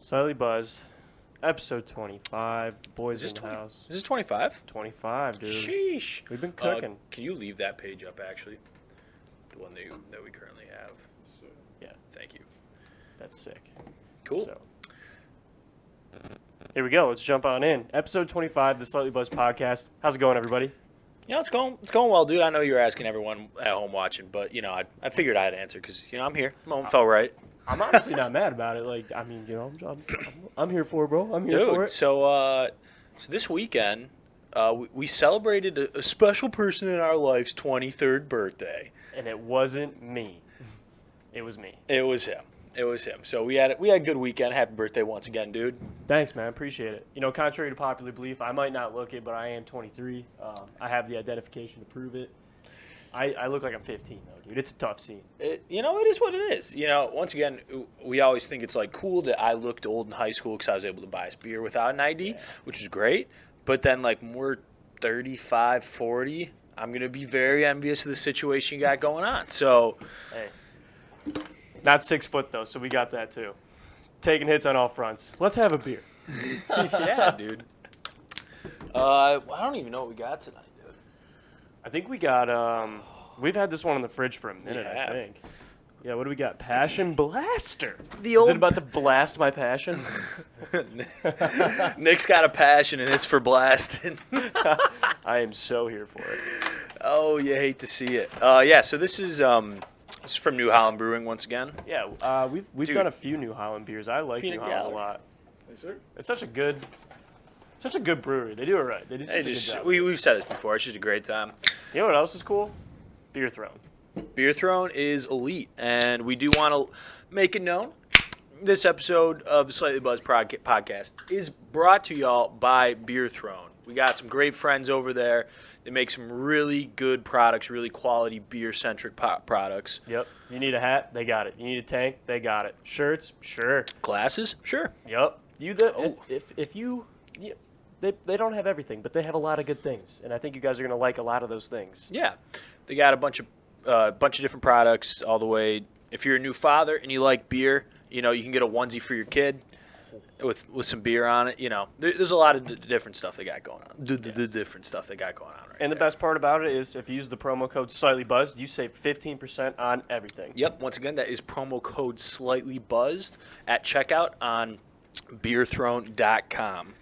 Slightly Buzzed, episode 25, boys in the house. Is this 25? 25, dude. Sheesh. We've been cooking. Can you leave that page up, actually? The one that we currently have. Yeah. Thank you. That's sick. Cool. So, here we go. Let's jump on in. Episode 25, the Slightly Buzzed podcast. How's it going, everybody? Yeah, it's going well, dude. I know you're asking everyone at home watching, but, I figured I'd answer because, I'm here. Moment felt right. I'm honestly not mad about it. I'm here for it, bro. I'm here for it. So this weekend, we celebrated a special person in our life's 23rd birthday. And it wasn't me. It was me. It was him. So we had a good weekend. Happy birthday once again, dude. Thanks, man. Appreciate it. Contrary to popular belief, I might not look it, but I am 23. I have the identification to prove it. I look like I'm 15, though, dude. It's a tough scene. It is what it is. Once again, we always think it's, cool that I looked old in high school because I was able to buy us beer without an ID, which is great. But then, when we're 35, 40, I'm going to be very envious of the situation you got going on. So, hey, not 6 foot, though, so we got that, too. Taking hits on all fronts. Let's have a beer. Yeah, dude. I don't even know what we got tonight. I think we got, we've had this one in the fridge for a minute, I think. Yeah, what do we got? Passion Blaster. Is it about to blast my passion? Nick's got a passion, and it's for blasting. I am so here for it. Oh, you hate to see it. So this is from New Holland Brewing once again. Yeah, we've done a few New Holland beers. I like New Holland a lot. Yes, sir. It's such a good brewery. They do it right. They do such a good job. We've said this before. It's just a great time. You know what else is cool? Beer Throne. Beer Throne is elite, and we do want to make it known. This episode of the Slightly Buzzed podcast is brought to y'all by Beer Throne. We got some great friends over there. They make some really good products, really quality beer-centric products. Yep. You need a hat? They got it. You need a tank? They got it. Shirts? Sure. Glasses? Sure. Yep. They don't have everything, but they have a lot of good things, and I think you guys are going to like a lot of those things. Yeah. They got a bunch of different products all the way. If you're a new father and you like beer, you can get a onesie for your kid with some beer on it. There's a lot of different stuff they got going on. Different stuff they got going on right And the best part about it is if you use the promo code SlightlyBuzzed, you save 15% on everything. Yep. Once again, that is promo code SlightlyBuzzed at checkout on beerthrone.com.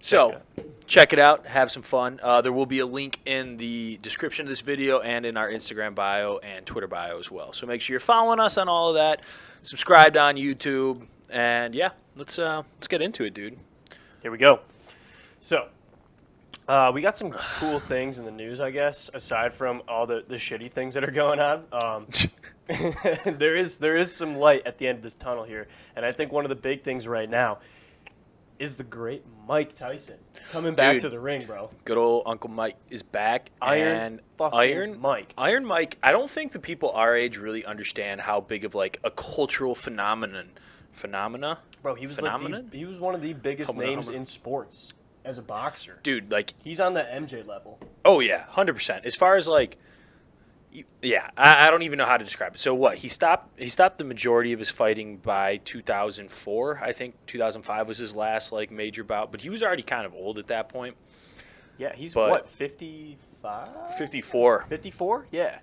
So, check it out. Have some fun. There will be a link in the description of this video and in our Instagram bio and Twitter bio as well. So, make sure you're following us on all of that. Subscribed on YouTube. And, yeah, let's get into it, dude. Here we go. So, we got some cool things in the news, I guess, aside from all the shitty things that are going on. There is some light at the end of this tunnel here. And I think one of the big things right now is the great Mike Tyson coming back to the ring, bro. Good old Uncle Mike is back. Iron Mike. Iron Mike. I don't think the people our age really understand how big of a cultural phenomena. Bro, he was he was one of the biggest names in sports as a boxer. Dude, he's on the MJ level. Oh yeah, 100%. As far as I don't even know how to describe it. So what? He stopped the majority of his fighting by 2004. I think 2005 was his last major bout, but he was already kind of old at that point. Yeah, he's what, 55? 54. 54? Yeah.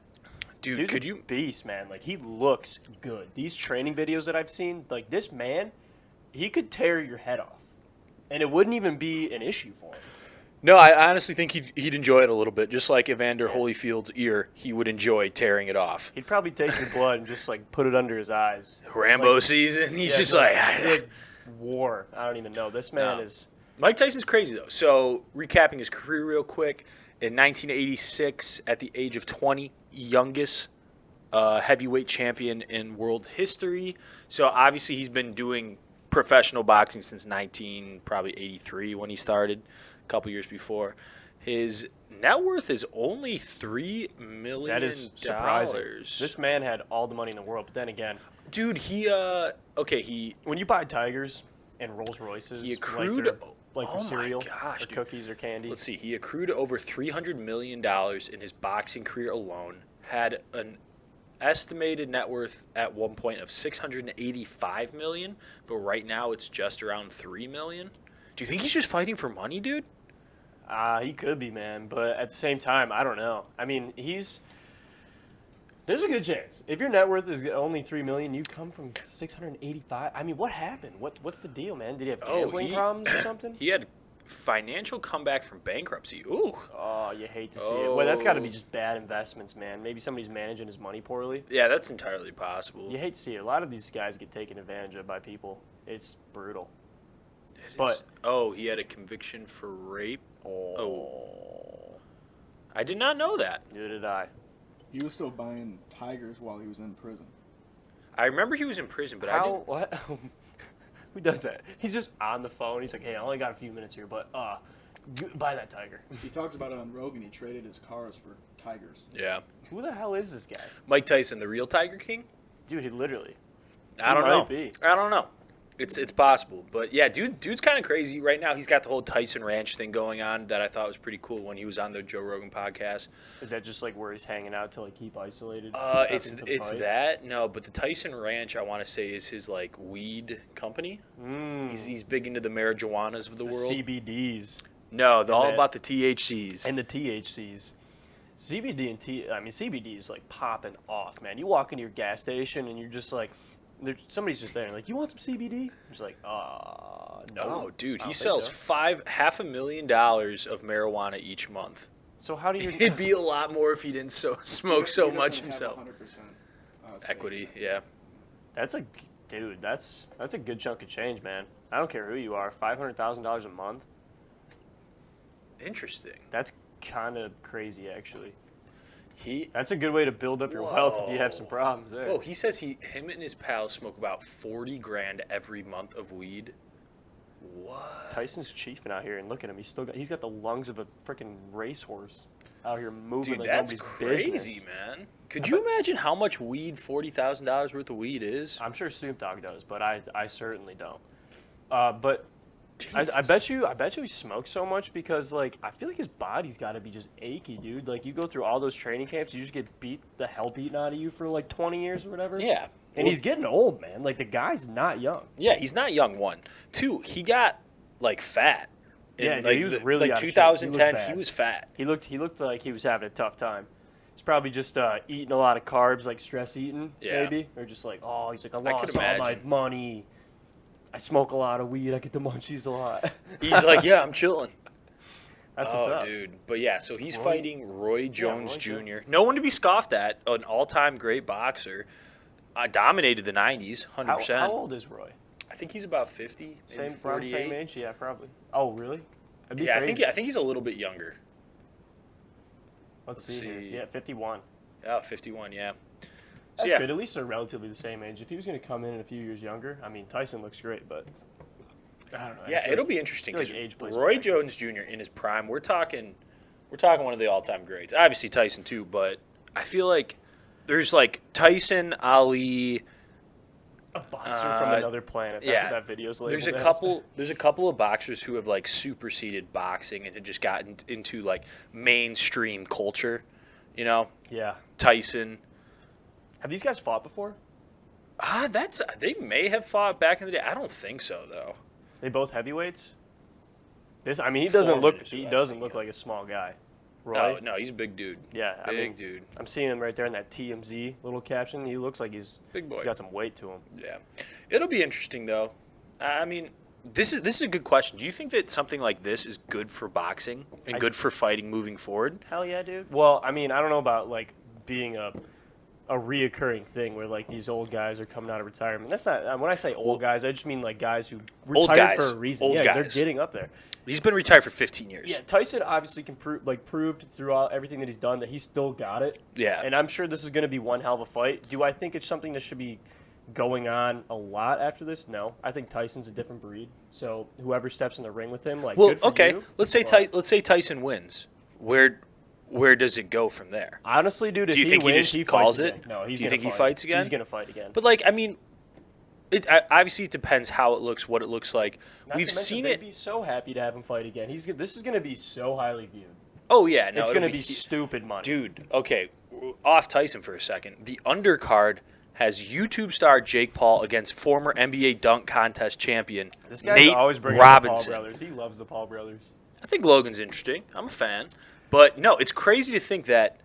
Dude, could you beast, man. He looks good. These training videos that I've seen, this man, he could tear your head off. And it wouldn't even be an issue for him. No, I honestly think he'd enjoy it a little bit. Just like Evander Holyfield's ear, he would enjoy tearing it off. He'd probably take your blood and just put it under his eyes. Rambo season. He's just war. I don't even know. This man is. Mike Tyson's crazy though. So recapping his career real quick, in 1986, at the age of 20, youngest heavyweight champion in world history. So obviously he's been doing professional boxing since 1983 when he started. Couple years before. His net worth is only $3 million. That is surprising. This man had all the money in the world, but then again, dude, when you buy Tigers and Rolls Royces, he accrued for cereal or cookies or candy. Let's see, he accrued over $300 million in his boxing career alone. Had an estimated net worth at one point of $685 million, but right now it's just around $3 million. Do you think he's just fighting for money, dude? He could be, man, but at the same time, I don't know. I mean, there's a good chance. If your net worth is only $3 million, you come from 685. I mean, what happened? What's the deal, man? Did he have gambling problems or something? He had financial comeback from bankruptcy. Ooh. Oh, you hate to see it. Well, that's got to be just bad investments, man. Maybe somebody's managing his money poorly. Yeah, that's entirely possible. You hate to see it. A lot of these guys get taken advantage of by people. It's brutal. He had a conviction for rape. Oh. I did not know that. Neither did I. He was still buying tigers while he was in prison. I remember he was in prison, but I didn't. What? Who does that? He's just on the phone. He's like, hey, I only got a few minutes here, but buy that tiger. He talks about it on Rogan. He traded his cars for tigers. Yeah. Who the hell is this guy? Mike Tyson, the real Tiger King? Dude, he literally. I don't know. Be. I don't know. It's possible. But yeah, dude's kind of crazy right now. He's got the whole Tyson Ranch thing going on that I thought was pretty cool when he was on the Joe Rogan podcast. Is that just like where he's hanging out to like keep isolated? It's that. No, but the Tyson Ranch I want to say is his like weed company. He's big into the marijuanas of the world. CBDs. No, they're all about the THCs. And the THCs. CBD is like popping off, man. You walk into your gas station and you're just like, somebody's just there, like, you want some CBD? I'm just like, no. Oh, dude, he sells $500,000 of marijuana each month. So how do you? It'd be a lot more if he didn't smoke so much Have himself. 100% Equity, yeah. That's a good chunk of change, man. I don't care who you are. $500,000 a month. Interesting. That's kind of crazy, actually. That's a good way to build up your wealth if you have some problems there. Oh, he says him and his pals smoke about $40,000 every month of weed. What? Tyson's chiefing out here, and look at him. He's got the lungs of a freaking racehorse out here moving. Dude, like that's nobody's crazy, business. man. Could you imagine how much weed $40,000 worth of weed is? I'm sure Snoop Dogg does, but I certainly don't. But I bet you he smokes so much because like I feel like his body's got to be just achy, dude. Like you go through all those training camps, you just get the hell beaten out of you for like 20 years or whatever. Yeah. And he's getting old, man. Like the guy's not young. Yeah, he's not young. One, two, he got like fat. Yeah, dude, he was really like out of shape. 2010. He He was fat. He looked like he was having a tough time. He's probably just eating a lot of carbs, like stress eating, maybe, or just like he's like I lost all my money. I smoke a lot of weed. I get the munchies a lot. He's like, yeah, I'm chilling. That's what's up. Dude. But yeah, so he's fighting Roy Jones Jr. No one to be scoffed at. An all-time great boxer. Dominated the 90s, 100%. How old is Roy? I think he's about 50, maybe 48. Same age? Yeah, probably. Oh, really? Yeah, I think he's a little bit younger. Let's see here. Yeah, 51. Yeah, 51, yeah. That's good. At least they're relatively the same age. If he was going to come in a few years younger, I mean, Tyson looks great, but I don't know. Yeah, it'll be interesting because like Roy Jones Jr. in his prime, we're talking one of the all-time greats. Obviously Tyson too, but I feel like there's like Tyson, Ali, a boxer from another planet. That's what that video's labeled There's a couple of boxers who have like superseded boxing and have just gotten into like mainstream culture, you know? Yeah. Tyson. Have these guys fought before? They may have fought back in the day. I don't think so though. They both heavyweights? He doesn't look like a small guy. Roy? No, he's a big dude. Yeah, big dude. I'm seeing him right there in that TMZ little caption. He looks like he's big boy. He's got some weight to him. Yeah. It'll be interesting though. I mean, this is a good question. Do you think that something like this is good for boxing and good for fighting moving forward? Hell yeah, dude. Well, I mean, I don't know about like being a reoccurring thing where like these old guys are coming out of retirement. That's not when I say old guys, I just mean like guys who retired for a reason. They're getting up there. He's been retired for 15 years. Yeah, Tyson obviously proved throughout everything that he's done that he's still got it. Yeah. And I'm sure this is going to be one hell of a fight. Do I think it's something that should be going on a lot after this? No. I think Tyson's a different breed. So whoever steps in the ring with him, good for you. Let's say Tyson wins. Where does it go from there? Honestly, dude, if he wins, he calls it? Again. No, Do you think he fights again? He's going to fight again. But like, I mean, obviously it depends how it looks, what it looks like. We've seen it. They'd be so happy to have him fight again. This is going to be so highly viewed. Oh yeah, no, it's it'll going to be stupid money. Dude, okay, off Tyson for a second. The undercard has YouTube star Jake Paul against former NBA dunk contest champion This guy's Nate always bringing up the Paul Robinson. brothers. He loves the Paul brothers. I think Logan's interesting. I'm a fan. But no, it's crazy to think that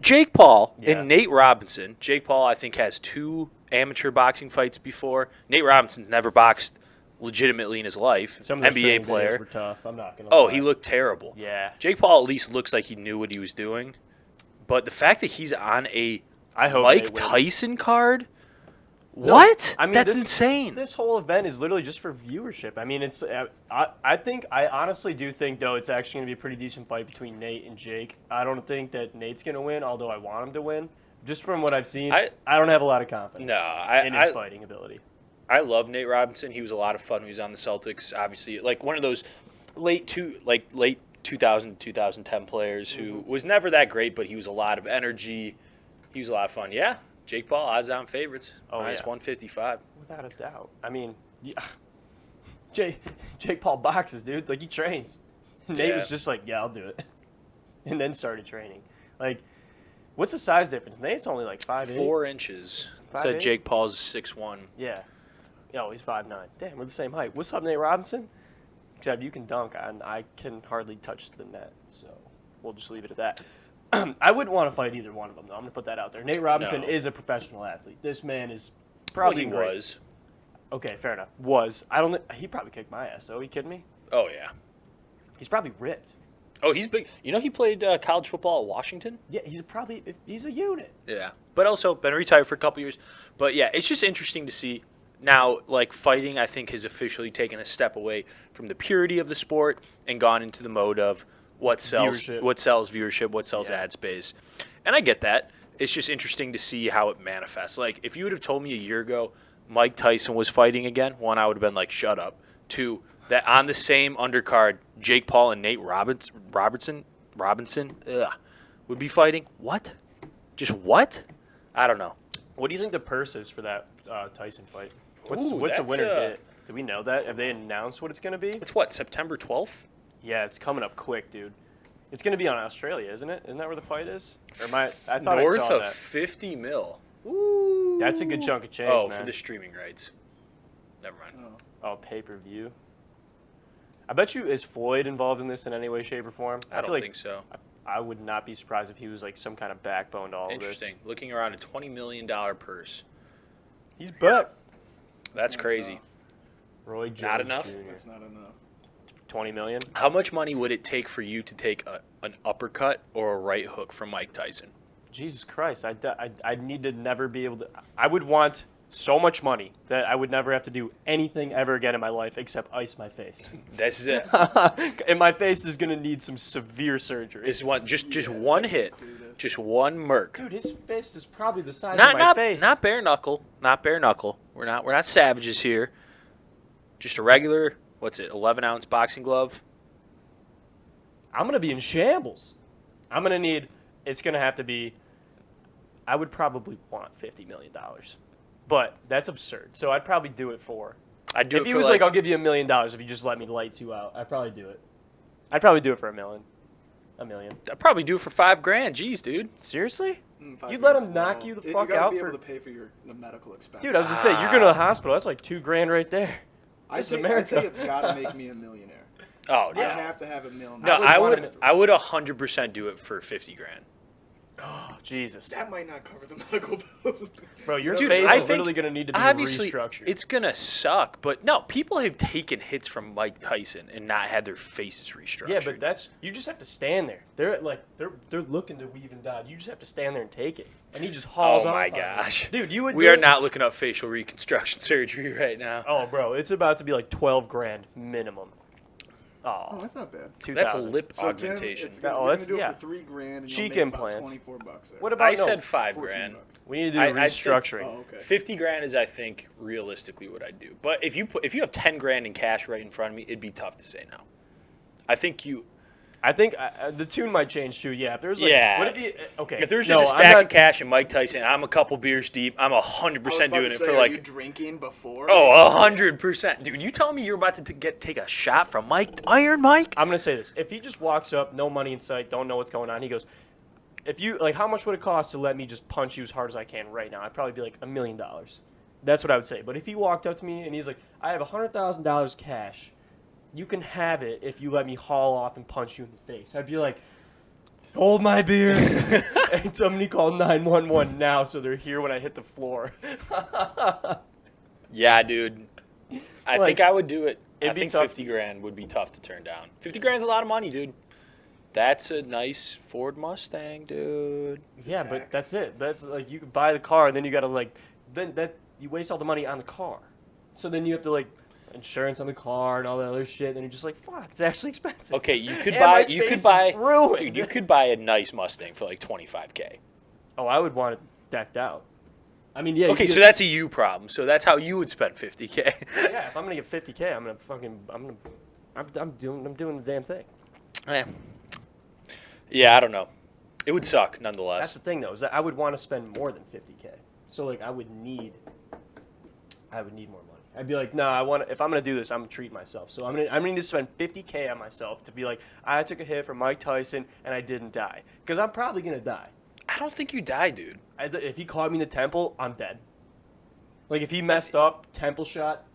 Jake Paul Yeah. and Nate Robinson. Jake Paul, I think, has 2 amateur boxing fights before. Nate Robinson's never boxed legitimately in his life. Some of those NBA training videos player. were tough. I'm not going to Oh, lie. he looked terrible. Yeah. Jake Paul at least looks like he knew what he was doing. But the fact that he's on a I hope Mike Nate wins. Tyson card? What? I mean, That's this, insane. This whole event is literally just for viewership. I mean, it's. I honestly do think though it's actually going to be a pretty decent fight between Nate and Jake. I don't think that Nate's going to win, although I want him to win. Just from what I've seen, I don't have a lot of confidence. In his fighting ability. I love Nate Robinson. He was a lot of fun when he was on the Celtics. Obviously, like one of those late 2000 2010 players who was never that great, but he was a lot of energy. He was a lot of fun. Yeah, Jake Paul, odds-on favorites. Oh, minus yeah. 155. Without a doubt. I mean, yeah. Jake Paul boxes, dude. Like, he trains. Nate Yeah. was just like, yeah, I'll do it. And then started training. Like, what's the size difference? Nate's only like 5'8". 4 inches. Said 5'8"? Jake Paul's 6'1". Yeah. Oh, he's 5'9". Damn, we're the same height. What's up, Nate Robinson? Except you can dunk, and I can hardly touch the net. So we'll just leave it at that. I wouldn't want to fight either one of them, though. I'm going to put that out there. Nate Robinson No. is a professional athlete. This man is Well, probably he great. was. Okay, fair enough. Was. I don't. He probably kicked my ass. So, are you kidding me? Oh, yeah. He's probably ripped. Oh, he's big. You know he played college football at Washington? Yeah, he's a unit. Yeah. But also been retired for a couple years. But, yeah, it's just interesting to see. Now, like, fighting, I think, has officially taken a step away from the purity of the sport and gone into the mode of what sells Viewership. viewership, what sells Yeah. ad space. And I get that. It's just interesting to see how it manifests. Like, if you would have told me a year ago Mike Tyson was fighting again, one, I would have been like, shut up. Two, that on the same undercard, Jake Paul and Nate Robinson would be fighting. What? Just what? I don't know. What do you think the purse is for that Tyson fight? What's the that's, winner get? Do we know that? Have they announced what it's going to be? It's what, September 12th? Yeah, it's coming up quick, dude. It's going to be on Australia, isn't it? Isn't that where the fight is? Or I thought North I saw of that. 50 mil. Ooh. That's a good chunk of change, Oh, man. for the streaming rights. Never mind. Oh, pay-per-view. I bet you, is Floyd involved in this in any way, shape, or form? I don't feel like think so. I would not be surprised if he was like some kind of backbone to all of this. Interesting. Looking around a $20 million purse. He's back. That's crazy. Roy Jones Not enough? Jr. That's not enough. 20 million? How much money would it take for you to take an uppercut or a right hook from Mike Tyson? Jesus Christ. I need to never be able to. I would want so much money that I would never have to do anything ever again in my life except ice my face. This is it. And my face is going to need some severe surgery. This is one, just one hit, just one murk. Dude, his fist is probably the size Not of my face. not bare knuckle, not bare knuckle. We're not savages here. Just a regular, 11-ounce boxing glove. I'm going to be in shambles. I'm going to need, it's going to have to be, I would probably want $50 million. But that's absurd. So I'd probably do it for, I'd do if it he for was like, I'll give you $1 million if you just let me lights you out, I'd probably do it. I'd probably do it for $1 million. $1 million. I'd probably do it for $5,000. Jeez, dude. Seriously? 5 You'd let years, him knock no. you the You fuck gotta out be for... able to pay for the medical expense. Dude, I was just saying, you're going to the hospital. That's like $2,000 right there. This is I'd America. say it's got to make me a millionaire. Oh I yeah. have to have $1 million. No, I would 100% do it for $50,000. Oh, Jesus. That might not cover the medical bills. Bro, your Dude, face I is think literally going to need to be Obviously, restructured. it's gonna suck, but no, people have taken hits from Mike Tyson and not had their faces restructured. Yeah, but that's you just have to stand there. They're looking to weave and dodge. You just have to stand there and take it. And he just hauls oh off my on you. gosh, Dude, you would. We do are it? not looking up facial reconstruction surgery right now. Oh, bro, it's about to be like $12,000 minimum. Oh, Oh, that's not bad. 2,000. That's a lip So augmentation. Tim, Oh, you're that's- gonna do yeah. it for $3,000. And Cheek you'll make about implants. $24 there. What about I said $14. $5,000. We need to do I said- restructuring. Oh, okay. $50,000 is, I think, realistically what I'd do. But if you have $10,000 in cash right in front of me, it'd be tough to say no. I think I think the tune might change too. Yeah, if there's like, Yeah. what if you? Okay, If there's no, just a I'm stack not- of cash and Mike Tyson, I'm a couple beers deep. I'm 100% doing it for Are you like. drinking before? Oh, 100%, dude! You telling me you're about to take a shot from Iron Mike? I'm gonna say this: if he just walks up, no money in sight, don't know what's going on, he goes, "If you like, how much would it cost to let me just punch you as hard as I can right now?" I'd probably be like $1 million. That's what I would say. But if he walked up to me and he's like, "I have $100,000 cash. You can have it if you let me haul off and punch you in the face," I'd be like, "Hold my beer." And somebody call 911 now so they're here when I hit the floor. Yeah, dude. I Like, think I would do it. I it'd be think tough. 50 grand would be tough to turn down. 50 grand's a lot of money, dude. That's a nice Ford Mustang, dude. Yeah, tax. but that's it. That's like you could buy the car and then you gotta like then that you waste all the money on the car. So then you have to like insurance on the car and all that other shit. And then you're just like, fuck, it's actually expensive. Okay, you could And buy my you face could is buy ruined. dude, you could buy a nice Mustang for like 25K. Oh, I would want it decked out. I mean, yeah. you Okay, could so that's a you problem. So that's how you would spend 50K. yeah. If I'm gonna get 50K, I'm doing the damn thing. Yeah, I don't know. It would suck That's nonetheless. the thing though, is that I would want to spend more than 50K. So like I would need more money. I'd be like, no, if I'm gonna do this, I'm gonna treat myself. So I'm gonna need to spend 50K on myself to be like, I took a hit from Mike Tyson and I didn't die, because I'm probably gonna die. I don't think you die, dude. If he caught me in the temple, I'm dead. Like if he messed up, temple shot,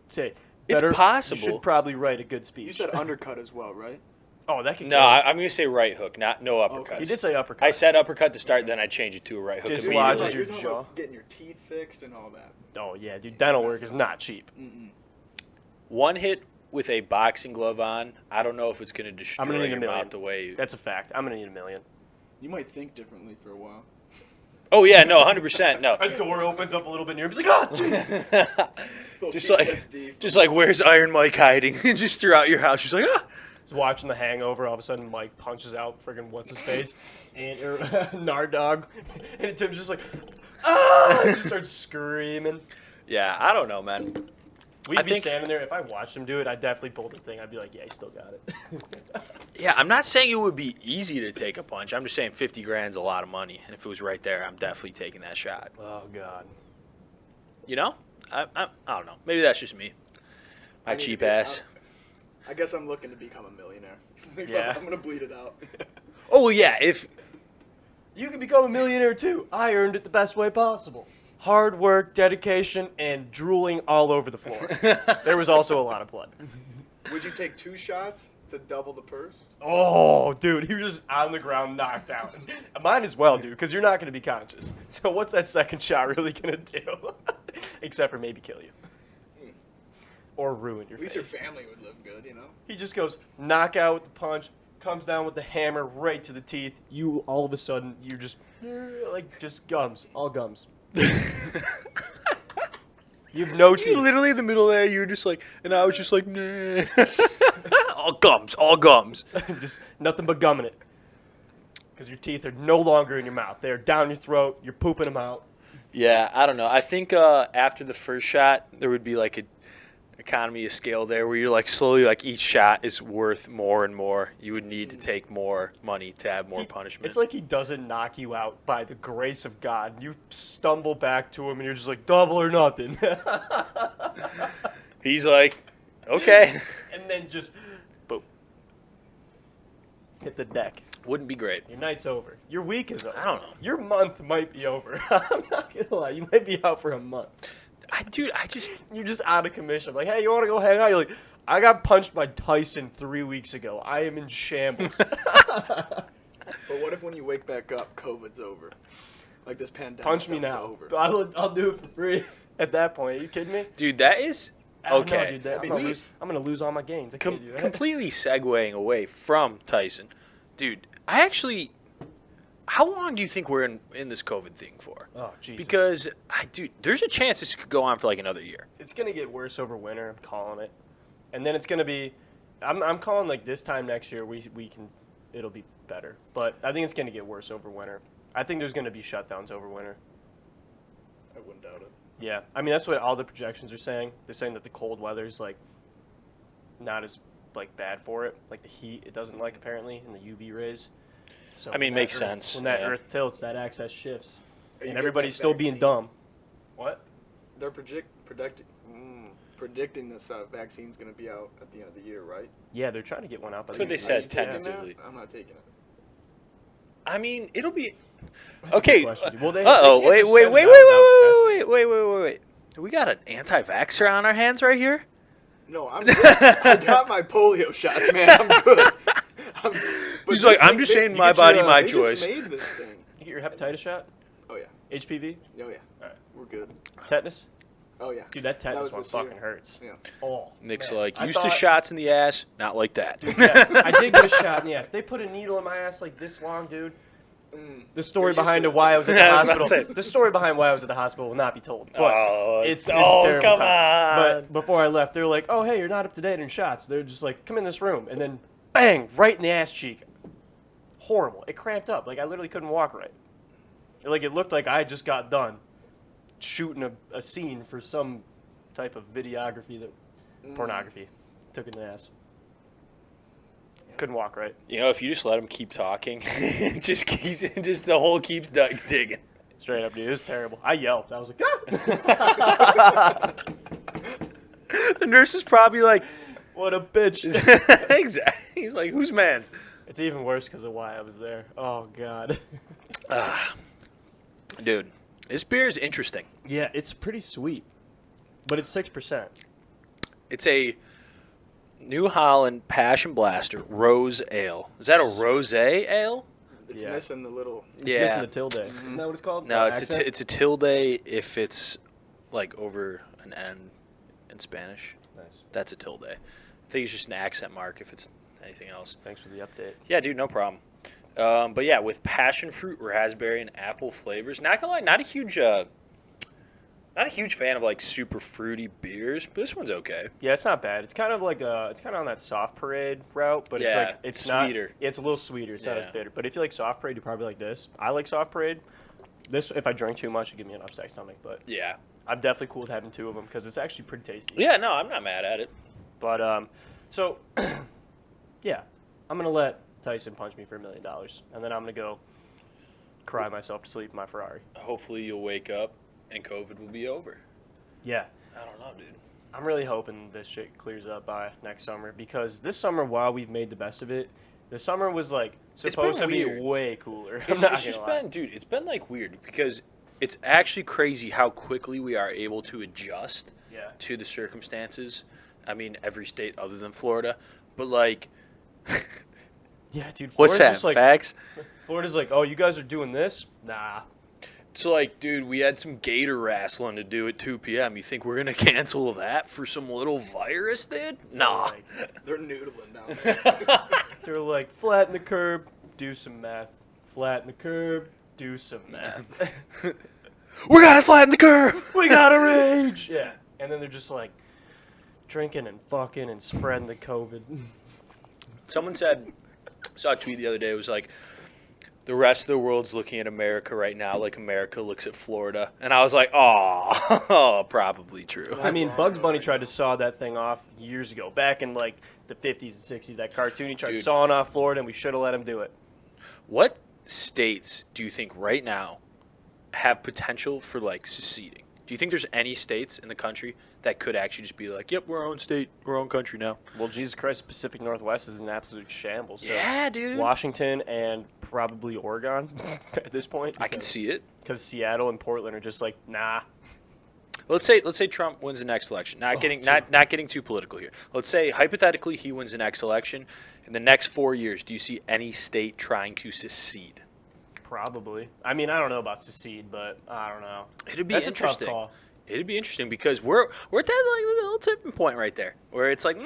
It's better, possible. You should probably write a good speech. You said undercut as well, right? oh, that could No, kill him. I'm gonna say right hook, no uppercuts. He did say uppercut. I said uppercut to start, then I changed it to a right hook Dislodges immediately. your You're talking jaw. about getting your teeth fixed and all that. Oh yeah, dude, dental work is not cheap. Mm-mm. One hit with a boxing glove on, I don't know if it's gonna I'm destroy gonna need $1 your million. mouth the way. That's a fact. I'm gonna need $1 million. You might think differently for a while. Oh yeah, no, 100%, no. A door opens up a little bit near him. He's like, oh, jeez. just like where's Iron Mike hiding? Just throughout your house, she's like, ah. He's watching The Hangover. All of a sudden, Mike punches out friggin' what's his face, and Nardog, and Tim's just like, ah! He just starts screaming. Yeah, I don't know, man. We'd I be think- standing there. If I watched him do it, I'd definitely pull the thing. I'd be like, yeah, he still got it. Yeah, I'm not saying it would be easy to take a punch. I'm just saying 50 grand's a lot of money, and if it was right there, I'm definitely taking that shot. Oh God. You know? I don't know. Maybe that's just me. My I need to cheap be- ass. I guess I'm looking to become a millionaire. Yeah. I'm gonna bleed it out. Oh well, yeah. If You can become a millionaire too. I earned it the best way possible. Hard work, dedication, and drooling all over the floor. There was also a lot of blood. Would you take 2 shots to double the purse? Oh, dude, he was just on the ground, knocked out. Mine as well, dude, because you're not going to be conscious. So what's that second shot really going to do? Except for maybe kill you. Or ruin your At least face. your family would live good, you know? He just goes knockout with the punch, comes down with the hammer right to the teeth. You, all of a sudden, you're just, like, just gums. All gums. You have no teeth. you literally in the middle there, you were just like, and I was just like, nah. all gums, all gums. Just nothing but gum in it. Because your teeth are no longer in your mouth. They're down your throat. You're pooping them out. Yeah, I don't know. I think after the first shot, there would be like a economy of scale there where you're like slowly like each shot is worth more and more. You would need to take more money to have more punishment. It's like he doesn't knock you out by the grace of God. You stumble back to him and you're just like, double or nothing. He's like, okay. And then just, boom. Hit the deck. Wouldn't be great. Your night's over. Your week is over. I don't know. Your month might be over. I'm not going to lie. You might be out for a month. You're just out of commission. Like, hey, you want to go hang out? You're like, I got punched by Tyson 3 weeks ago. I am in shambles. But what if when you wake back up, COVID's over? Like this pandemic Punch me stuff is now. over. I'll do it for free. At that point, are you kidding me? Dude, that is I don't know, okay. dude, I'm gonna lose all my gains. I can't do that. Completely segueing away from Tyson. Dude, how long do you think we're in this COVID thing for? Oh, Jesus. Because, dude, there's a chance this could go on for like another year. It's going to get worse over winter. I'm calling it. And then it's going to be, I'm calling like this time next year, it'll be better. But I think it's going to get worse over winter. I think there's going to be shutdowns over winter. I wouldn't doubt it. Yeah. I mean, that's what all the projections are saying. They're saying that the cold weather's like not as like bad for it. Like the heat, it doesn't like apparently, and the UV rays. So I mean, when that makes Earth- sense, When that yeah. Earth tilts, that axis shifts, Are you and getting everybody's that still being vaccine? dumb. What? They're predicting this vaccine's going to be out at the end of the year, right? Yeah, they're trying to get one out. By That's the what they end of the said, Are you taking that? tentatively. I'm not taking it. I mean, it'll be That's a okay. good question. Well, they Uh-oh, can't wait, just wait, send wait, it wait, out without testing. wait. We got an anti-vaxxer on our hands right here? No, I'm good. I got my polio shots, man. I'm good. But He's like, this I'm thing- just they- saying you my get your, body, my they choice. Just made this thing. You get your hepatitis shot, Oh yeah. HPV, Oh yeah. Alright. We're good. tetanus. Oh yeah. Dude, that tetanus was one this year. fucking hurts. Yeah. Oh, Nick's man. like, I used to thought- shots in the ass, not like that. Yeah, I did get a shot in the ass. They put a needle in my ass like this long, dude. The story You're used behind to it, it. why I was at Yeah, the I was about to hospital. say. The story behind why I was at the hospital will not be told. But Oh, it's a oh, terrible come time. on. But before I left, they were like, "Oh, hey, you're not up to date in shots." They're just like, "Come in this room," and then, bang, right in the ass cheek. Horrible. It cramped up. Like I literally couldn't walk right. Like it looked like I just got done shooting a scene for some type of videography that pornography took in the ass. Couldn't walk right. You know, if you just let him keep talking, just the hole keeps digging. Straight up, dude. It was terrible. I yelped. I was like, ah! The nurse is probably like, What a bitch. exactly. He's like, whose man's? It's even worse because of why I was there. Oh, God. Dude, this beer is interesting. Yeah, it's pretty sweet. But it's 6%. It's a New Holland Passion Blaster Rose Ale. Is that a rose ale? It's Yeah. missing the little. It's missing the tilde. Isn't that what it's called? No, Accent? it's a tilde if it's like over an N in Spanish. Nice. That's a tilde. I think it's just an accent mark if it's anything else. Thanks for the update. Yeah, dude, no problem. But yeah, with passion fruit, raspberry, and apple flavors. Not gonna lie, not a huge fan of like super fruity beers, but this one's okay. Yeah, it's not bad. It's kind of like it's kind of on that soft parade route, but it's Yeah, like it's sweeter. not. It's a little sweeter. It's not as Yeah. bitter. But if you like soft parade, you probably like this. I like soft parade. This, if I drink too much, it'd give me an upset stomach. But Yeah. I'm definitely cool with having two of them because it's actually pretty tasty. Yeah, no, I'm not mad at it. But so yeah, I'm gonna let Tyson punch me for $1 million, and then I'm gonna go cry myself to sleep in my Ferrari. Hopefully you'll wake up and COVID will be over. Yeah. I don't know, dude. I'm really hoping this shit clears up by next summer because this summer, while we've made the best of it, the summer was like supposed to be weird. way cooler. It's just been, dude, it's been like weird because it's actually crazy how quickly we are able to adjust Yeah. to the circumstances. I mean, every state other than Florida, but like, Yeah, dude. what's Florida's that? just like, Facts? Florida's like, oh, you guys are doing this? Nah. So like, dude, we had some gator wrestling to do at 2 p.m. You think we're gonna cancel that for some little virus, dude? Nah. Like, They're noodling down there. they're like, flatten the curb, do some math. Flatten the curb, do some math. We gotta flatten the curve. We gotta rage. Yeah. And then they're just like drinking and fucking and spreading the COVID. Someone said, saw a tweet the other day. It was like, the rest of the world's looking at America right now like America looks at Florida. And I was like, oh, probably true. I mean, Bugs Bunny tried to saw that thing off years ago, back in like the 50s and 60s. That cartoon, he tried Dude. sawing off Florida, and we should have let him do it. What states do you think right now have potential for like seceding? Do you think there's any states in the country that could actually just be like, yep, we're our own state, we're our own country now? Well, Jesus Christ, Pacific Northwest is an absolute shambles. So Yeah, dude. Washington and probably Oregon at this point. I can see it. Because Seattle and Portland are just like, nah. Let's say Trump wins the next election. Not getting too political here. Let's say hypothetically he wins the next election. In the next 4 years, do you see any state trying to secede? Probably. I mean, I don't know about secede, but I don't know. It'd be That's a tough interesting. call. It'd be interesting because we're at that like little tipping point right there where it's like,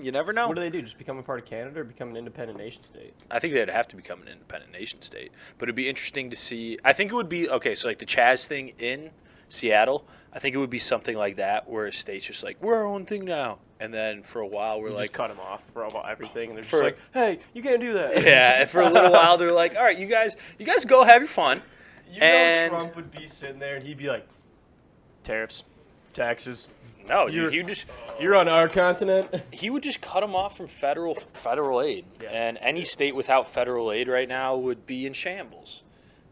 you never know. What do they do? Just become a part of Canada or become an independent nation state? I think they'd have to become an independent nation state. But it'd be interesting to see. I think it would be, okay, so like the Chaz thing in Seattle, I think it would be something like that where a state's just like, we're our own thing now. And then for a while, we're You like, just cut them off for everything, and they're For- just like, hey, you can't do that. yeah, for a little while, they're like, all right, you guys go have your fun. You know And- Trump would be sitting there, and he'd be like, tariffs, taxes, No, You're on our continent. he would just cut them off from federal aid, Yeah. and any state without federal aid right now would be in shambles.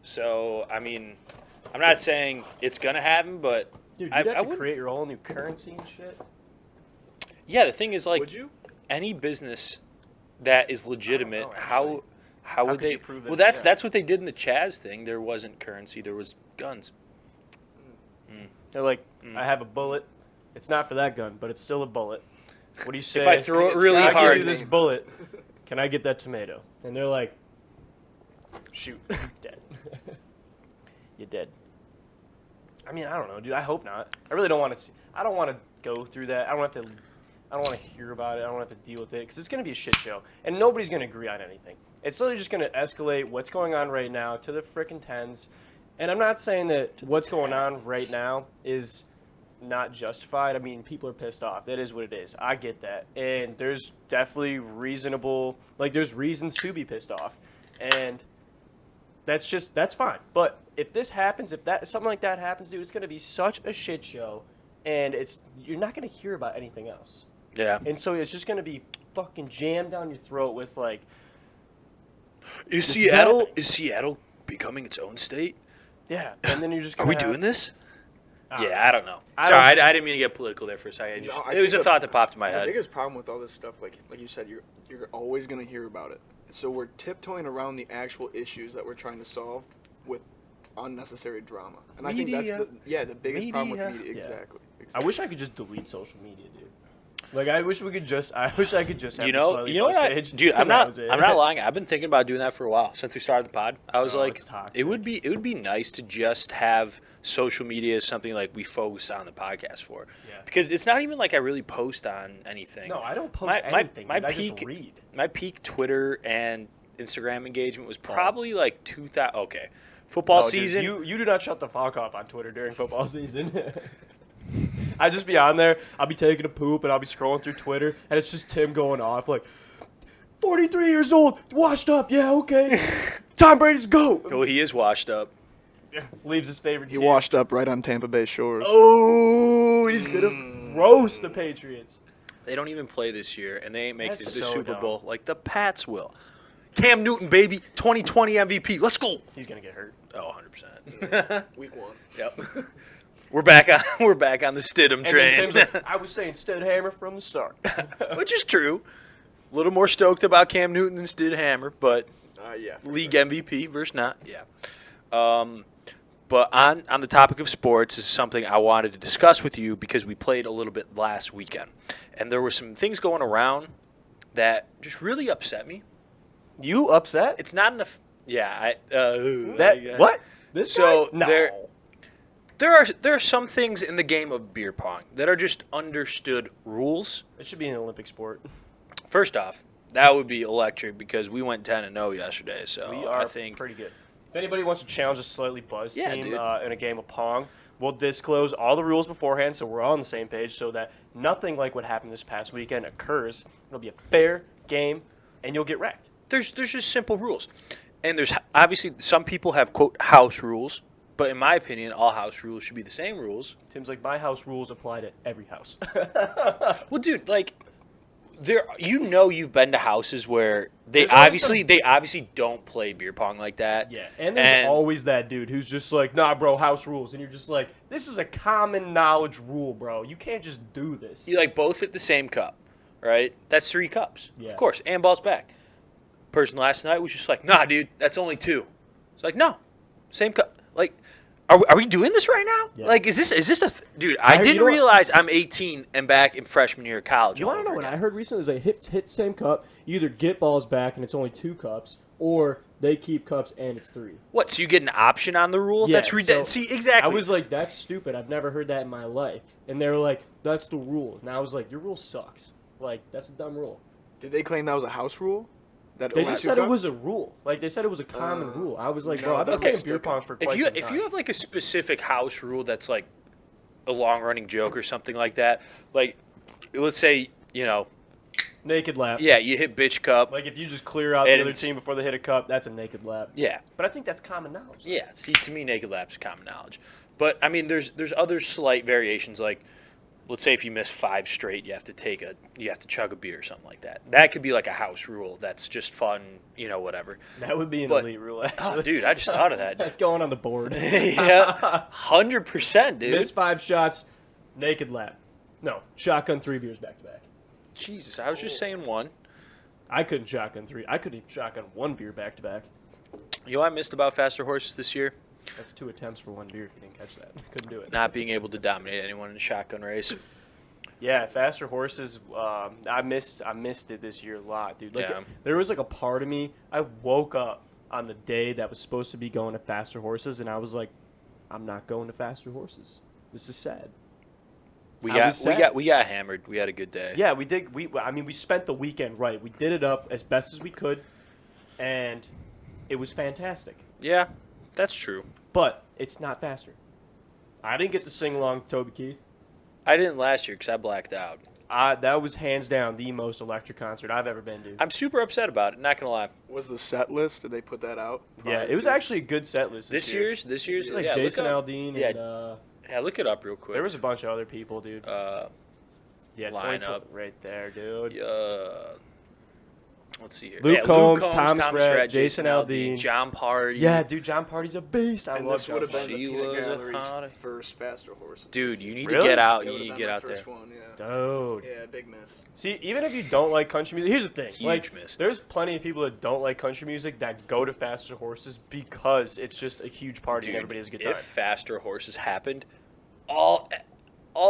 So, I mean, I'm not saying it's gonna happen, but Dude, I you'd have to wouldn't- create your own new currency and shit. yeah, the thing is, like, Would you? any business that is legitimate, know, how How would could they? you prove that Well, it's- that's what they did in the Chaz thing. There wasn't currency. There was guns. They're like, I have a bullet. It's not for that gun, but it's still a bullet. What do you say? If I throw it It's really got- I give hard, you this bullet. Can I get that tomato? And they're like, shoot, dead. You're dead. I mean, I don't know, dude. I hope not. I really don't want to. I don't want to go through that. I don't want to hear about it. I don't have to deal with it because it's going to be a shit show, and nobody's going to agree on anything. It's literally just going to escalate what's going on right now to the frickin' tens. And I'm not saying that what's going on right now is not justified. I mean, people are pissed off. That is what it is. I get that. And there's definitely there's reasons to be pissed off. And that's fine. But if this happens, something like that happens, dude, it's going to be such a shit show. And you're not going to hear about anything else. yeah. And so it's just going to be fucking jammed down your throat with, like, Is This is Seattle happening. is Seattle becoming its own state? yeah. And then you're just Are going we doing this? I Yeah, I don't know. I Sorry, don't- I didn't mean to get political there for a second. No, I It was a think thought that popped in my The head. biggest problem with all this stuff, like you said, you're always gonna hear about it. So we're tiptoeing around the actual issues that we're trying to solve with unnecessary drama. And I think Media. that's the biggest problem with Media. media. Yeah. Exactly. I wish I could just delete social media, dude. Like, I wish I could just have You the know Slightly what? Buzz page. Dude, and I'm that not. was it. I'm not lying. I've been thinking about doing that for a while since we started the pod. I was Oh, like, it's toxic. it would be nice to just have social media as something like we focus on the podcast for, Yeah. because it's not even like I really post on anything. No, I don't post My anything. my dude. I just peak read. my peak Twitter and Instagram engagement was probably like 2000. Okay, football No, dude, season. you do not shut the fuck up on Twitter during football season. I just be on there. I'll be taking a poop and I'll be scrolling through Twitter and it's just Tim going off like, 43 years old, washed up. Yeah, okay. Tom Brady's GOAT. Oh, he is washed up. Leaves his favorite He team. washed up right on Tampa Bay shores. Oh, he's gonna roast the Patriots. They don't even play this year, and they ain't making That's the so Super dumb. Bowl like the Pats will. Cam Newton, baby, 2020 MVP. Let's go. He's gonna get hurt. Oh, 100%. Week 1. Yep. We're back on the Stidham And then train, Tim's like, I was saying Stidhammer from the start. which is true. A little more stoked about Cam Newton than Stidhammer, but Yeah. for league sure. MVP versus not. Yeah. But on the topic of sports, this is something I wanted to discuss with you because we played a little bit last weekend, and there were some things going around that just really upset me. You upset? It's not enough. Yeah. What? This So guy? No. there are some things in the game of beer pong that are just understood rules. It should be an Olympic sport. First off, that would be electric because we went 10-0 yesterday. So We are I think pretty good. If anybody wants to challenge the Slightly Buzz Yeah, team dude. In a game of Pong, we'll disclose all the rules beforehand so we're all on the same page so that nothing like what happened this past weekend occurs. It'll be a fair game, and you'll get wrecked. there's just simple rules, and there's obviously some people have quote house rules, but in my opinion, all house rules should be the same rules. Tim's like, my house rules apply to every house. Well, dude, like you've been to houses where they There's always obviously don't play beer pong like that. Yeah, and there's always that dude who's just like, nah, bro, house rules. And you're just like, this is a common knowledge rule, bro. You can't just do this. You like both hit the same cup, right? That's 3 cups, Yeah. of course, and balls back. Person last night was just like, nah, dude, that's only 2. It's like, no, same cup. Like, are we doing this right now? Yeah. Like, is this dude? I I heard- didn't you know what? realize I'm 18 and back in freshman year of college. You all want to know over what I again. heard recently? Is they hit the same cup, you either get balls back and it's only 2 cups, or they keep cups and it's 3. What? So you get an option on the rule? Yeah, That's ridiculous. so See, exactly. I was like, that's stupid. I've never heard that in my life. And they were like, that's the rule. And I was like, your rule sucks. Like, that's a dumb rule. Did they claim that was a house rule? That They only just 2 said it cups? was a rule. Like, they said it was a common rule. I was like, no, bro, I've been that playing was beer pong for if quite you some if time. you have like a specific house rule that's like a long running joke or something like that, like let's say Naked lap. yeah, you hit bitch cup. Like, if you just clear out And the other it's- team before they hit a cup, that's a naked lap. Yeah. But I think that's common knowledge. Yeah, see, to me, naked lap's common knowledge. But, I mean, there's other slight variations, like let's say if you miss 5 straight, you have to chug a beer or something like that. That could be like a house rule. That's just fun, whatever. That would be an But- elite rule, actually. Oh, dude, I just thought of that. That's going on the board. Yeah, 100%, dude. Miss 5 shots, naked lap. No, shotgun 3 beers back to back. Jesus, I was just saying one. I couldn't shotgun 3. I couldn't even shotgun 1 beer back to back. You know what I missed about Faster Horses this year? That's 2 attempts for 1 beer if you didn't catch that. Couldn't do it. Not being able to dominate anyone in a shotgun race. Yeah, Faster Horses. I missed it this year a lot, dude. Like, Yeah. there was like a part of me. I woke up on the day that was supposed to be going to Faster Horses, and I was like, I'm not going to Faster Horses. This is sad. We I was sad. got hammered. We had a good day. Yeah, we did. We spent the weekend right. We did it up as best as we could, and it was fantastic. Yeah, that's true. But it's not Faster. I didn't get to sing along to Toby Keith. I didn't last year because I blacked out. That was hands down the most electric concert I've ever been to. I'm super upset about it. Not gonna lie. Was the set list? Did they put that out? Yeah, it was actually a good set list This year. year's, Like yeah, Jason look up, Aldean yeah. and Yeah, look it up real quick. there was a bunch of other people, dude. Yeah, lineup. 2020 right there, dude. Let's see here. Luke Yeah, Combs, Luke Tom Spread, Spread, Jason Aldean. John Party. Yeah, dude, John Party's a beast. I And love this John would have been Party. the She Peanut was a Gallery's hottie. first Faster Horses. Dude, you need to Really? get out. It You would've need to been get their out there. first one, yeah. Dude. Yeah, big miss. See, even if you don't like country music, here's the thing. Huge like, miss. there's plenty of people that don't like country music that go to Faster Horses because it's just a huge party Dude, and everybody has a good if time. Faster Horses happened, all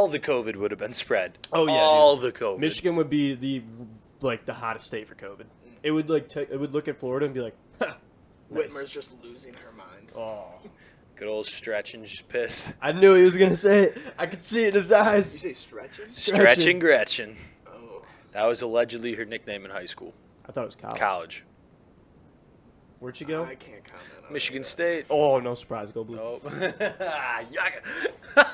the COVID would have been spread. Oh, yeah, all the COVID. Michigan would be the hottest state for COVID. It would it would look at Florida and be like, huh, nice. Whitmer's just losing her mind. Oh, Good old Stretch and just pissed. I knew he was gonna say it. I could see it in his Did eyes. you say stretching? Stretch and Gretchen. Oh. That was allegedly her nickname in high school. I thought it was college. College. Where'd she go? I can't comment on Michigan that. State. Oh, no surprise. Go blue. Nope.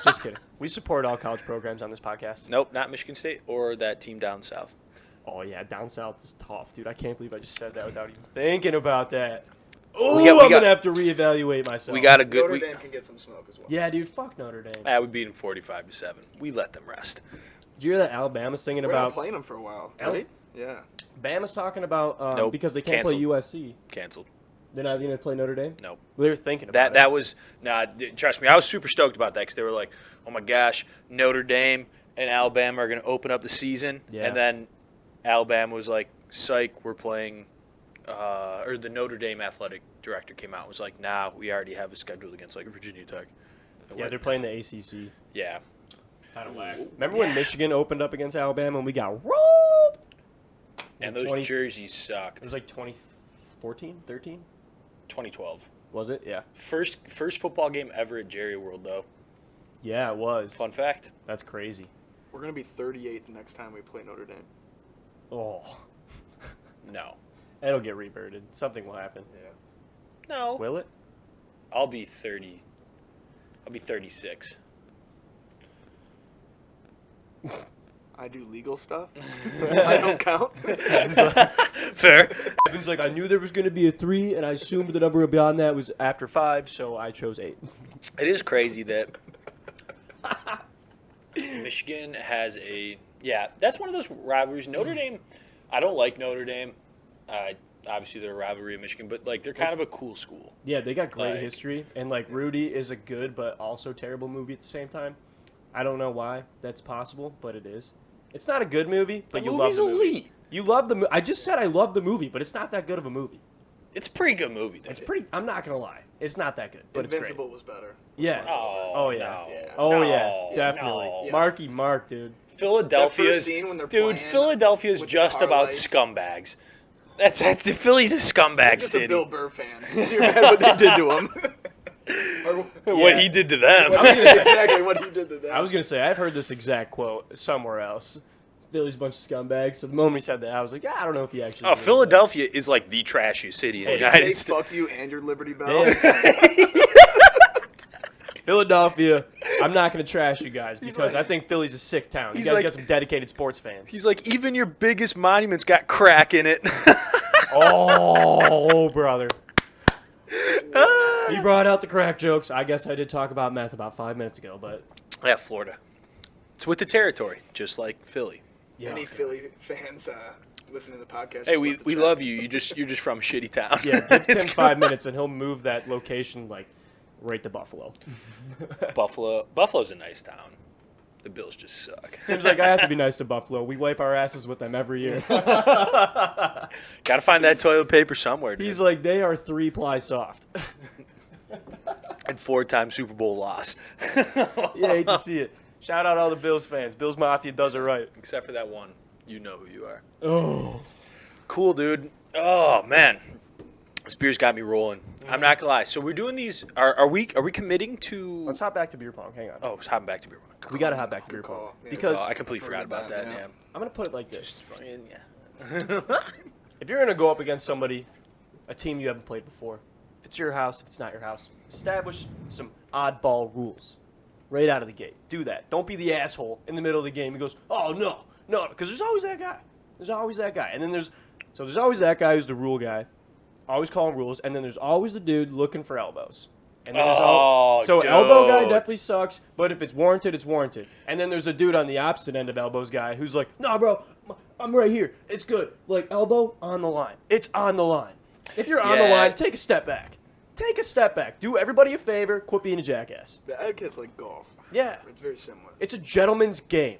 Just kidding. We support all college programs on this podcast. Nope, not Michigan State or that team down south. Oh yeah, down south is tough, dude. I can't believe I just said that without even thinking about that. Oh, We got- I'm gonna have to reevaluate myself. We got a good. Notre We, Dame can get some smoke as well. Yeah, dude. Fuck Notre Dame. we beat them 45-7. We let them rest. Did you hear that Alabama's singing We're not about? playing them for a while, Al- right? Yeah. Bama's talking about Nope. because they can't play USC. Canceled. They're not gonna play Notre Dame. Nope. They were thinking about That was trust me, I was super stoked about that because they were like, oh my gosh, Notre Dame and Alabama are going to open up the season, Yeah. and then Alabama was like, psych, we're playing, or the Notre Dame athletic director came out and was like, nah, we already have a schedule against like Virginia Tech. And Yeah, we're- they're playing the ACC. yeah. Kind of whack. Remember when Michigan opened up against Alabama and we got rolled? And those 20 jerseys It sucked. was like 2014, 13. 2012. Was it? Yeah. First football game ever at Jerry World though. Yeah, it was. Fun fact. That's crazy. We're going to be 38th the next time we play Notre Dame. Oh, No. it'll get reverted. Something will happen. Yeah. No. Will it? I'll be 30. I'll be 36. I do legal stuff. I don't count. Fair. Evan's like, I knew there was going to be a 3, and I assumed the number beyond that was after 5, so I chose 8. It is crazy that Michigan has that's one of those rivalries. Notre Dame, I don't like Notre Dame. Obviously, they're a rivalry of Michigan, but like they're kind of a cool school. Yeah, they got great Like- history, and like Rudy is a good but also terrible movie at the same time. I don't know why that's possible, but it is. It's not a good movie, but The you love movie's the movie. elite. You love the movie. I just said I love the movie, but it's not that good of a movie. It's a pretty good movie. Though. It's pretty. I'm not gonna lie. It's not that good, but Invincible it's was better. great. Yeah. Oh, Oh, yeah. no. Yeah. Oh No. yeah, definitely. No. Yeah. Marky Mark, dude. That Philadelphia's first scene when they're dude. playing Philadelphia's with the just car about lights. scumbags. That's the Philly's a I'm scumbag just city. a Bill Burr fan. You're mad what they did to him. Or What Yeah. he did to them. exactly what he did to them. I was gonna say I've heard this exact quote somewhere else. Philly's a bunch of scumbags. So the moment he said that, I was like, yeah, I don't know if he actually. Oh, means that. Philadelphia is like the trashiest city in Hey, the They United States. fuck you and your Liberty Bell. Damn. Philadelphia, I'm not going to trash you guys because I think Philly's a sick town. You He's guys like- got some dedicated sports fans. He's like, even your biggest monument's got crack in it. Oh, brother. He brought out the crack jokes. I guess I did talk about meth about 5 minutes ago, but Yeah, Florida. It's with the territory, just like Philly. Yeah. Any Philly fans listening to the podcast? Hey, just we left the we chat. love you. You're just from a shitty town. Yeah, give It's Tim 5 minutes and he'll move that location like right to Buffalo. Buffalo. Buffalo's a nice town. The Bills just suck. Tim's like, I have to be nice to Buffalo. We wipe our asses with them every year. Gotta find that toilet paper somewhere, dude. He's like, they are 3-ply soft. And 4-time Super Bowl loss. Yeah, hate to see it. Shout out all the Bills fans. Bills Mafia does it right. Except for that one. You know who you are. Oh. Cool, dude. Oh, man. This beer's got me rolling. I'm not gonna lie. So we're doing these. Are we committing to? Let's hop back to beer pong. Hang on. Oh, it's hopping back to beer. We got to hop back to beer Good pong. call. Yeah. Because I completely forgot about that. Yeah. I'm going to put it like this. Just fucking yeah. If you're going to go up against somebody, a team you haven't played before, if it's your house, if it's not your house, establish some oddball rules right out of the gate. Do that. Don't be the asshole in the middle of the game who goes, oh, no, because there's always that guy. There's always that guy. And then there's always that guy who's the rule guy, always calling rules, and then there's always the dude looking for elbows. And then so dude. elbow guy definitely sucks, but if it's warranted, it's warranted. And then there's a dude on the opposite end of elbows guy who's like, nah, bro, I'm right here. It's good. Like, elbow on the line. It's on the line. If you're on the Yeah. line, take a step back. Take a step back. Do everybody a favor. Quit being a jackass. The etiquette's like golf. Yeah. It's very similar. It's a gentleman's game.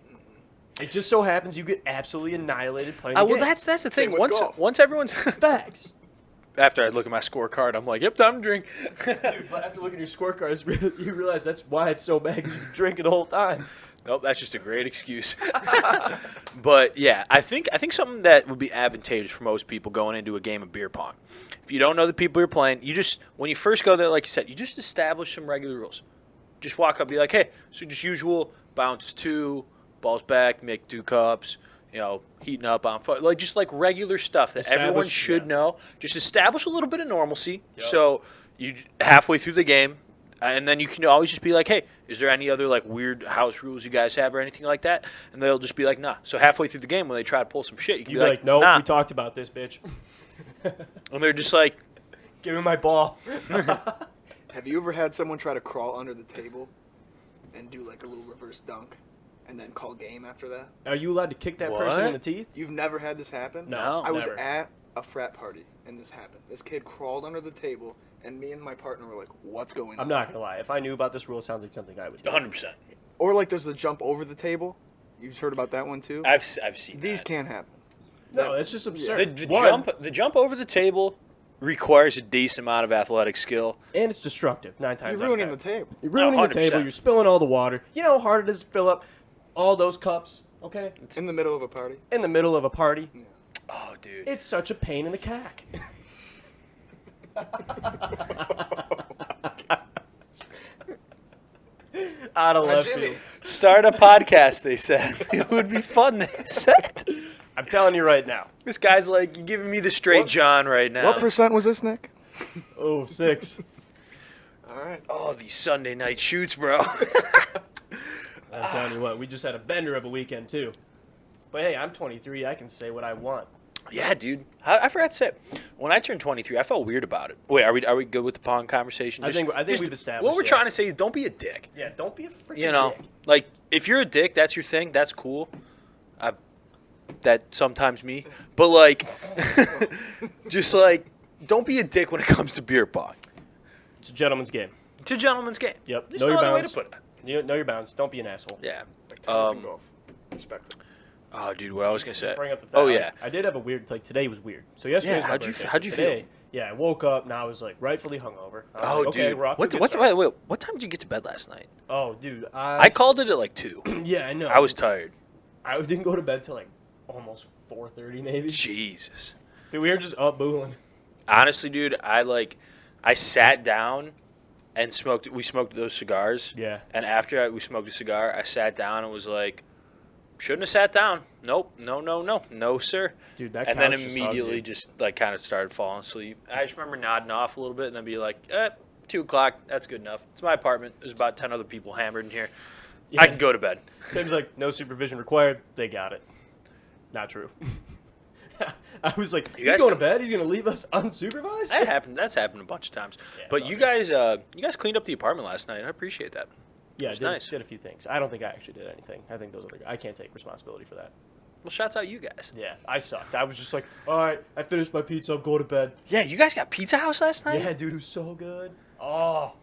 It just so happens you get absolutely annihilated playing the Well, game. that's the Same thing. with golf. Once everyone's Facts. after I look at my scorecard, I'm like, yep, time to drink. Dude, but after looking at your scorecards, you realize that's why it's so bad, because you drink it the whole time. Nope, that's just a great excuse. But yeah, I think something that would be advantageous for most people going into a game of beer pong. If you don't know the people you're playing, you just when you first go there, like you said, you just establish some regular rules. Just walk up, be like, hey, so just usual bounce 2, balls back, make 2 cups. You know, heating up on foot, like just like regular stuff that everyone should know. Just establish a little bit of normalcy. Yep. So you halfway through the game, and then you can always just be like, hey, is there any other like weird house rules you guys have or anything like that? And they'll just be like, nah. So halfway through the game, when they try to pull some shit, you can You'd be be like, like, no, nah. we talked about this, bitch. And they're just like, Give me my ball. Have you ever had someone try to crawl under the table and do like a little reverse dunk and then call game after that? Are you allowed to kick that person What? in the teeth? You've never had this happen? No, I was never. at a frat party and this happened. This kid crawled under the table and me and my partner were like, what's going on? I'm not going to lie. If I knew about this rule, it sounds like something I would do. 100%. Or like there's the jump over the table. You've heard about that one too? I've seen These that. can't happen. No, that's just absurd. The jump over the table requires a decent amount of athletic skill. And it's destructive, 9 times You're out of ruining 10. the table. You're ruining the 100%. table. You're spilling all the water. You know how hard it is to fill up all those cups, okay? In the middle of a party. In the middle of a party. Oh, dude. It's such a pain in the cack. Out of left Jimmy. field. Start a podcast, they said. It would be fun, they said. I'm telling you right now. This guy's like, you're giving me the straight What- John right now. What percent was this, Nick? Oh, 6. All right. Oh, these Sunday night shoots, bro. I'm telling you what, we just had a bender of a weekend, too. But hey, I'm 23. I can say what I want. Yeah, dude. I forgot to say, when I turned 23, I felt weird about it. Wait, are we good with the Pong conversation? I think we've established What we're that. trying to say is don't be a dick. Yeah, don't be a freaking You know, dick. like, if you're a dick, that's your thing. That's cool. That sometimes me. But, like, just, like, don't be a dick when it comes to beer pong. It's a gentleman's game. It's a gentleman's game. Yep. There's Know no your other way to bounds. put it. You know your bounds. Don't be an asshole. Yeah. Like tennis and golf. Respect them. Oh, dude, what I was going to say. Just bring up the fact. Oh, yeah. I did have a weird, like, today was weird. So yesterday Yeah, was my birthday. how'd you So feel? today, yeah, I woke up and I was, like, rightfully hungover. I was Oh, like, okay, dude. we're off to a What, good what, start. wait, what time did you get to bed last night? Oh, dude. I called it at, like, 2. Yeah, I know. I was tired. I didn't go to bed till, like, almost 4:30 maybe. Jesus. Dude, we were just up booling. Honestly, dude, I sat down and we smoked those cigars. Yeah. And after we smoked a cigar, I sat down and was like, shouldn't have sat down. Nope, no, sir. Dude, that And then couch just hugs immediately you. just, like, kind of started falling asleep. I just remember nodding off a little bit and then be like, 2 o'clock, that's good enough. It's my apartment. There's about 10 other people hammered in here. Yeah. I can go to bed. Seems like no supervision required. They got it. Not true. I was like, You he's guys going to bed? He's going to leave us unsupervised? That happened. That's happened a bunch of times. Yeah, But it's you all guys cleaned up the apartment last night. I appreciate that. Yeah, It's did, nice. did a few things. I don't think I actually did anything. I think those other guys. I can't take responsibility for that. Well, shouts out you guys. Yeah, I sucked. I was just like, all right, I finished my pizza. I'm going to bed. Yeah, you guys got Pizza House last night? Yeah, dude, it was so good. Oh,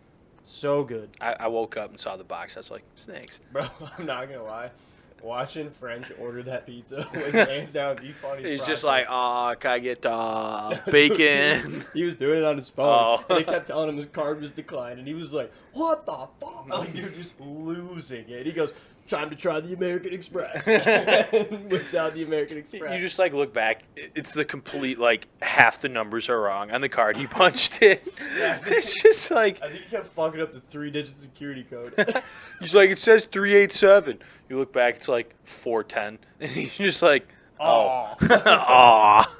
so good. I woke up and saw the box. I was like, snakes. Bro, I'm not going to lie. Watching French order that pizza was hands down the funniest He's just process. like, oh, can I get bacon? He was doing it on his phone. Oh. And they kept telling him his card was declined. And he was like, what the fuck? Like, dude, just losing it. He goes, time to try the American Express. Whipped out the American Express. You just like look back. It's the complete like half the numbers are wrong on the card he punched in. Yeah. It's just like I think he kept fucking up the 3-digit security code. he's like it says 387. You look back, it's like 410, and he's just like, oh, aw.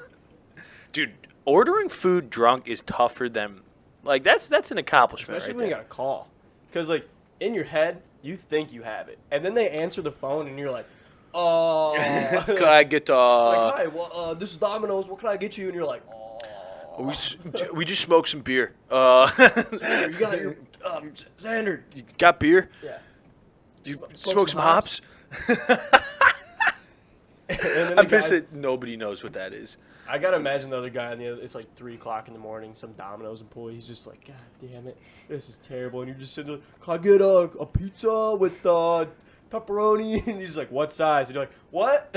Dude, ordering food drunk is tougher than like that's an accomplishment. Especially right when you there. got a call. Because, like, in your head, you think you have it. And then they answer the phone, and you're like, oh. Could I get like, hi, well, this is Domino's. What can I get you? And you're like, oh. we just smoked some beer. Xander, you got your, Xander. You got beer? Yeah. You Smoke smoke some some hops? And then I the miss guy- it. Nobody knows what that is. I gotta imagine the other guy on the other. It's like 3 o'clock in the morning. Some Domino's employee. He's just like, God damn it, this is terrible. And you're just sitting there. Can I get a pizza with pepperoni? And he's like, what size? And you're like, what?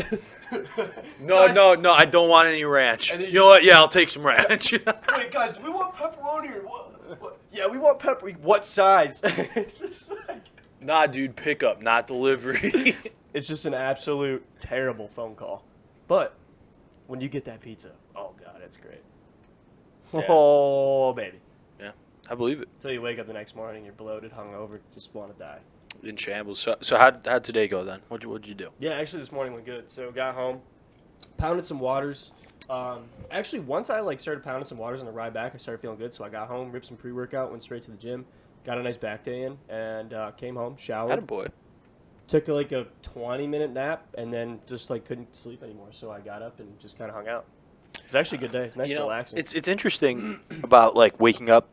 No, Guys- no, I don't want any ranch. And You then know what? Yeah, I'll take some ranch. Wait, guys, do we want pepperoni or what? Yeah, we want pepper. What size? It's just like. Nah, dude, pickup, not delivery. It's just an absolute terrible phone call. But when you get that pizza, oh god, it's great. Yeah. Oh baby. Yeah, I believe it. Until you wake up the next morning, you're bloated, hungover, just want to die. In shambles. So how'd today go then? What'd you do? Yeah, actually this morning went good. So got home, pounded some waters. Actually, once I started pounding some waters on the ride back, I started feeling good. So I got home, ripped some pre-workout, went straight to the gym, got a nice back day in, and came home, showered. Attaboy. Took a 20-minute nap and then just couldn't sleep anymore. So I got up and just kind of hung out. It was actually a good day. Nice and relaxing. It's interesting about waking up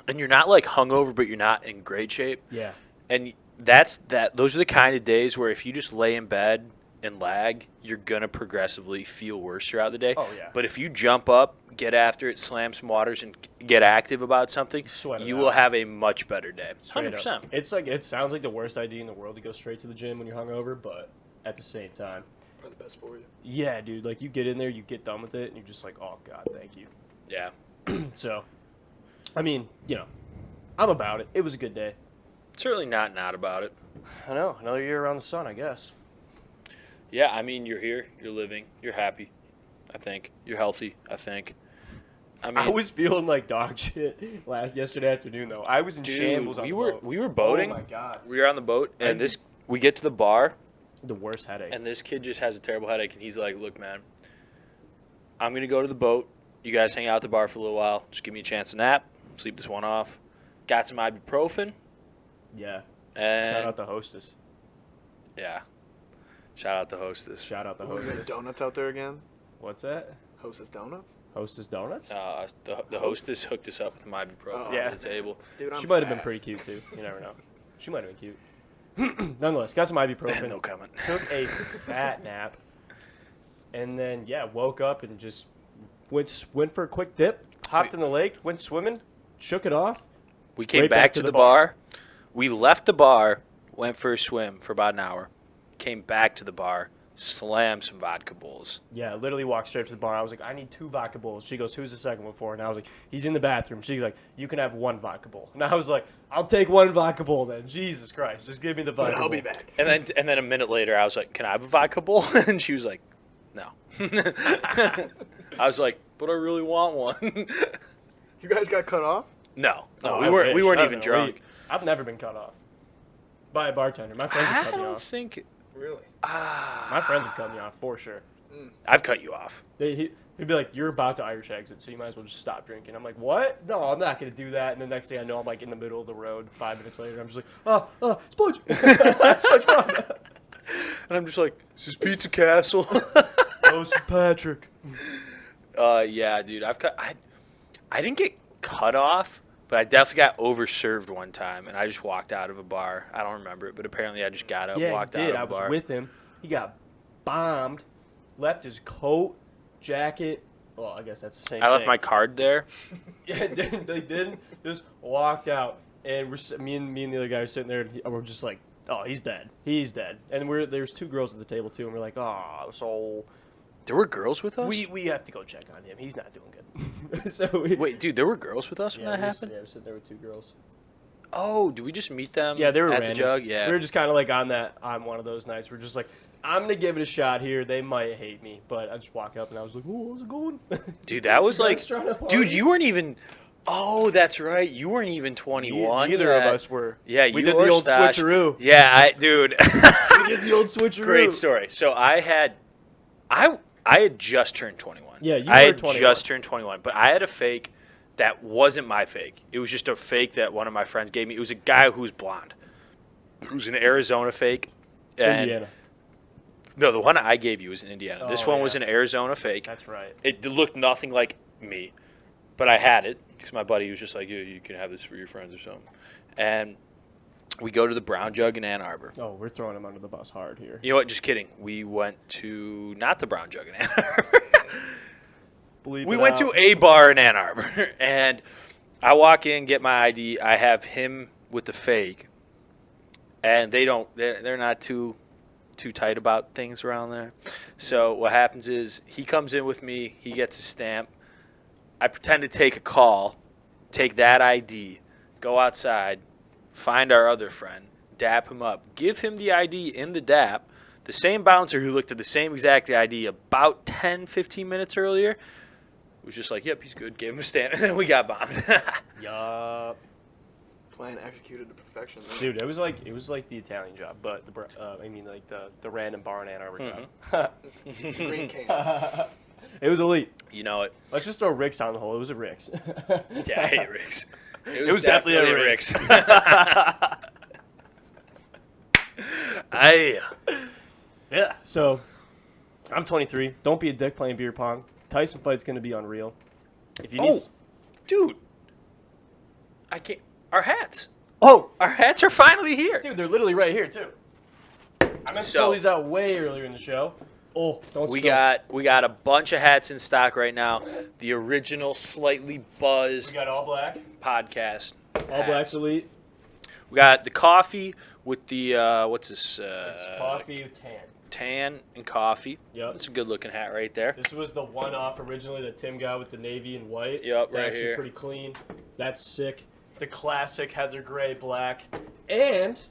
and you're not hungover, but you're not in great shape. Yeah. And those are the kind of days where if you just lay in bed and lag, you're gonna progressively feel worse throughout the day. Oh, yeah. But if you jump up, get after it, slam some waters, and get active about something, Sweat it you out. will have a much better day. Straight 100%. up. It's it sounds like the worst idea in the world to go straight to the gym when you're hungover, but at the same time, Probably the best for you. yeah, dude, you get in there, you get done with it, and you're just like, oh god, thank you. Yeah. So, I mean, I'm about it. It was a good day. Certainly not about it. I know, another year around the sun, I guess. Yeah, I mean, you're here, you're living, you're happy, I think. You're healthy, I think. I mean, I was feeling like dog shit yesterday afternoon, though. I was in shambles on we the were boat. we were boating. Oh my god, We were on the boat, and I- we get to the bar, the worst headache. and this kid just has a terrible headache, and he's like, "Look, man, I'm gonna go to the boat. You guys hang out at the bar for a little while. Just give me a chance to nap, sleep this one off. Got some ibuprofen, Yeah, and shout out the hostess. yeah, shout out the hostess. Shout out the Oh, you got hostess. donuts out there again? What's that? Hostess donuts? Hostess donuts? The hostess hooked us up with some ibuprofen Oh. Yeah. on the table. Dude, She might have been pretty cute too. You never know. She might have been cute. Nonetheless, got some ibuprofen. No comment. Took a fat nap, and then woke up and just went for a quick dip. Hopped in the lake, went swimming, shook it off. We came Right back to the bar. We left the bar, went for a swim for about an hour, came back to the bar, slammed some vodka bowls. Yeah, literally walked straight to the bar. I was like, I need 2 vodka bowls. She goes, who's the second one for? And I was like, he's in the bathroom. She's like, you can have 1 vodka bowl. And I was like, I'll take 1 vodka bowl then. Jesus Christ, just give me the vodka But bowl. I'll be back. And then a minute later, I was like, "Can I have a vodka bowl?" And she was like, "No." I was like, "But I really want one." You guys got cut off? No, Oh, we I weren't. We wish. weren't I even don't know. drunk. I've never been cut off by a bartender. My friends have I cut me don't off. think. Really? My friends have cut me off for sure. I've cut you off. He'd be like, "You're about to Irish exit, so you might as well just stop drinking." I'm like, "What? No, I'm not gonna do that." And the next thing I know, I'm in the middle of the road. 5 minutes later, I'm just like, Sponge, SpongeBob. And I'm just like, "This is Pizza Castle." Oh, this is Patrick. Yeah, dude. I didn't get cut off, But I definitely got overserved one time, and I just walked out of a bar. I don't remember it, but apparently I just got up, walked out of a bar. I was with him. He got bombed, left his coat, jacket. Well, I guess that's the same thing. I left my card there. Yeah, they didn't. Just walked out, and me and the other guy were sitting there, and we're just like, oh, he's dead. He's dead. And there's 2 girls at the table, too, and we're like, oh, so... There were girls with us? We have to go check on him. He's not doing good. Wait, dude, there were girls with us when that happened? Yeah, we were sitting there with 2 girls. Oh, did we just meet them Yeah, they were at randoms. the jug? Yeah. We were just kind of like on one of those nights. We're just like, I'm going to give it a shot here. They might hate me. But I just walk up and I was like, oh, how's it going? Dude, that was like, trying to party? dude, you weren't even, oh, that's right. You weren't even 21 Neither yet. of us were. Yeah, we you did or the old Stash. switcheroo. Yeah, dude. We did the old switcheroo. Great story. So I had just turned 21. Yeah, you I were had 21. just turned 21, but I had a fake that wasn't my fake. It was just a fake that one of my friends gave me. It was a guy who was blonde, who's an Arizona fake. And Indiana. No, the one I gave you was in Indiana. This one was yeah. an Arizona fake. That's right. It looked nothing like me, but I had it because my buddy was just like, you can have this for your friends or something. And we go to the Brown Jug in Ann Arbor. Oh, we're throwing him under the bus hard here. You know what? Just kidding. We went to not the Brown Jug in Ann Arbor. We went to a bar in Ann Arbor, and I walk in, get my ID. I have him with the fake, and they're not too tight about things around there. So what happens is he comes in with me. He gets a stamp. I pretend to take a call, take that ID, go outside, find our other friend, dap him up, give him the ID in the dap. The same bouncer who looked at the same exact ID about 10, 15 minutes earlier was just like, yep, he's good. Gave him a stamp, and then we got bombed. Yup. Plan executed to perfection. Dude, it was like the Italian job, but the random bar in Ann Arbor job. The green can. It was elite. You know it. Let's just throw Rick's down the hole. It was a Rick's. Yeah, I hate Rick's. It was definitely a Rick's. Yeah. So, I'm 23. Don't be a dick playing beer pong. Tyson fight's gonna be unreal. If you need... dude, I can't. Our hats. Oh, Our hats are finally here. dude, they're literally right here too. I meant to pull these out way earlier in the show. Oh, don't We spill. got a bunch of hats in stock right now. The original slightly buzzed We got all black. podcast. All hats. black's elite. We got the coffee with the what's this? It's coffee tan. Tan and coffee. Yep. That's a good looking hat right there. This was the one-off originally that Tim got with the navy and white. Yep, it's right actually here. pretty clean. That's sick. The classic heather gray black, and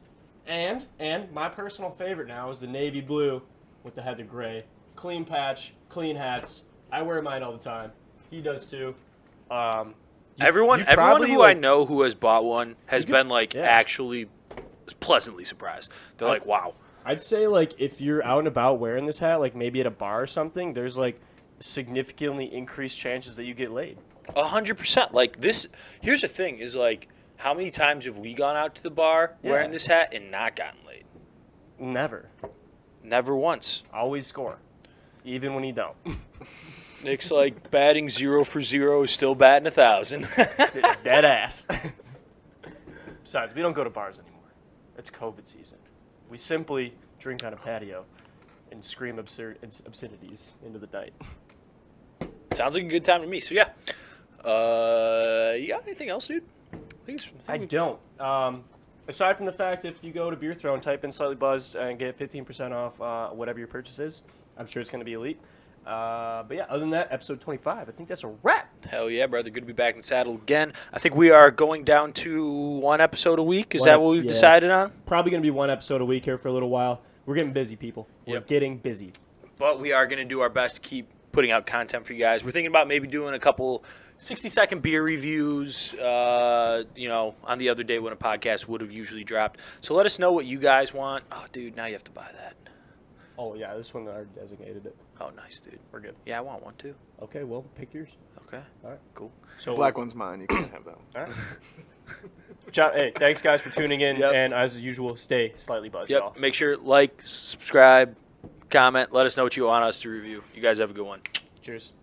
my personal favorite now is the navy blue with the heather gray. Clean patch, clean hats. I wear mine all the time. He does too. Everyone who I know who has bought one has been actually pleasantly surprised. They're like, wow. I'd say if you're out and about wearing this hat, maybe at a bar or something, there's significantly increased chances that you get laid. 100%. This. Here's the thing: is how many times have we gone out to the bar wearing this hat and not gotten laid? Never. Never once. Always score, even when you don't. Nick's batting 0 for 0 is still batting 1,000. Dead ass. Besides, we don't go to bars anymore. It's COVID season. We simply drink on a patio and scream obscenities into the night. Sounds like a good time to me. So yeah, you got anything else, dude? I don't. Aside from the fact, if you go to Beer Throw and type in Slightly Buzzed and get 15% off whatever your purchase is, I'm sure it's going to be elite. But yeah, other than that, episode 25, I think that's a wrap. Hell yeah, brother. Good to be back in the saddle again. I think we are going down to one episode a week. Is that what we've decided on? Probably going to be one episode a week here for a little while. We're getting busy, people. We're getting busy. But we are going to do our best to keep putting out content for you guys. We're thinking about maybe doing a couple 60-second beer reviews, on the other day when a podcast would have usually dropped. So let us know what you guys want. Oh, dude, now you have to buy that. Oh, yeah, this one I designated it. Oh, nice, dude. We're good. Yeah, I want one, too. Okay, well, pick yours. Okay. All right. Cool. So Black one's mine. You can't have that one. All right. John, hey, thanks, guys, for tuning in. Yep. And as usual, stay slightly buzzed, Yep. y'all. Make sure subscribe, comment. Let us know what you want us to review. You guys have a good one. Cheers.